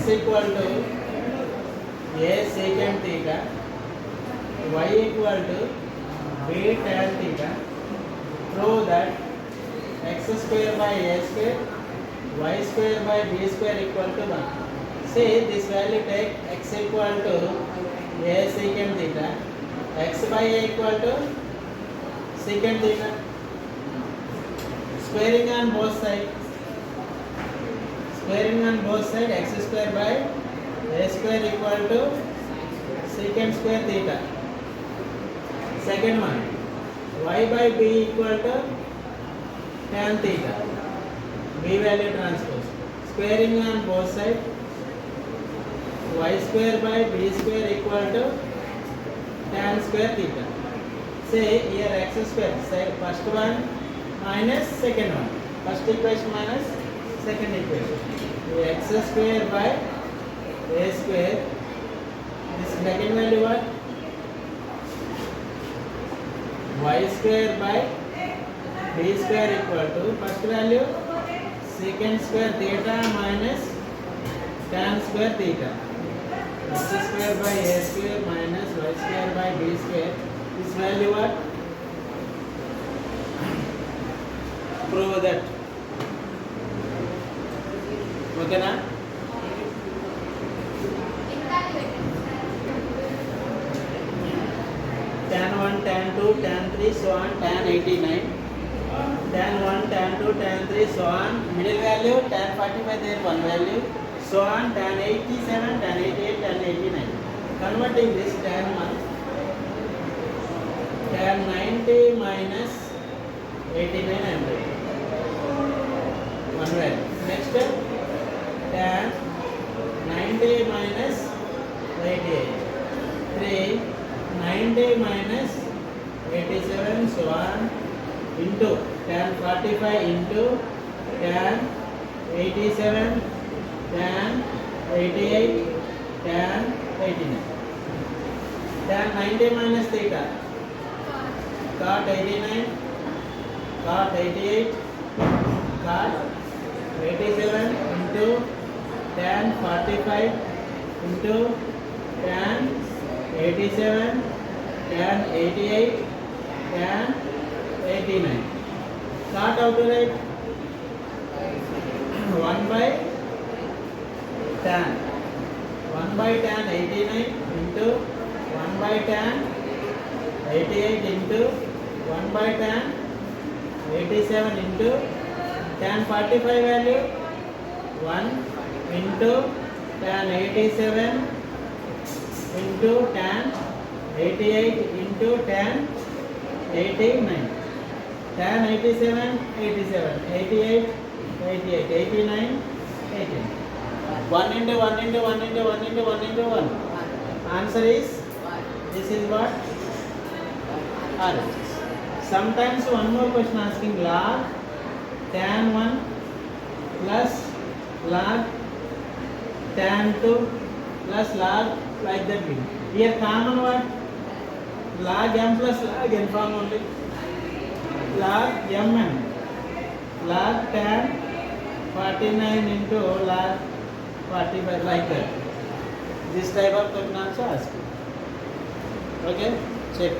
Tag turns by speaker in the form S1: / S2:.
S1: x equal to a secant theta, y equal to b tan theta. Prove that x square by a square, y square by b square equal to 1. See, this value take x equal to a secant theta, x by a equal to secant theta. Squaring on both sides. Squaring on both sides, x square by a square equal to secant square theta. Second one, y by b equal to tan theta. B value transpose. Squaring on both sides, y square by b square equal to tan square theta. Say here x square, say first one minus second one. First equation minus second equation. X square by a square. This second value what? Y square by b square equal to first value secant square theta minus tan square theta. X square by a square minus y square by b square. This value what? Prove that. Okay na? Tan 1, tan 2, tan 3, so on, tan 89. Tan 1, tan 2, tan 3, so on. Middle value, tan 45 there, one value. So on, tan 87, tan 88, tan 89. Converting this tan 1, tan 90 minus 8900. One value. Next, tan 90 minus 88. 3, 90 minus 87, so on, into tan 45 into tan 87, tan 88, tan 89. Tan 90 minus theta, cot 89, cot 88, cot 87 into tan 45 into tan 87, tan 88, tan 89. Start out to write 1 by tan. 1 by tan 89 into 1 by tan 88 into 1 by tan 87 into tan 45 value 1 into tan 87 into tan 88 into tan 89. Tan 87, 87, 88, 88, 89, 18. 1 into 1 into 1 into 1 into 1 into 1. Answer is, this is what? RHS. Sometimes one more question asking log tan 1 plus log tan 2 plus log like that. Here common what? Log m plus log n form only. Log mn. Log tan 49 into log 45 like that. This type of question also ask. Okay? Check.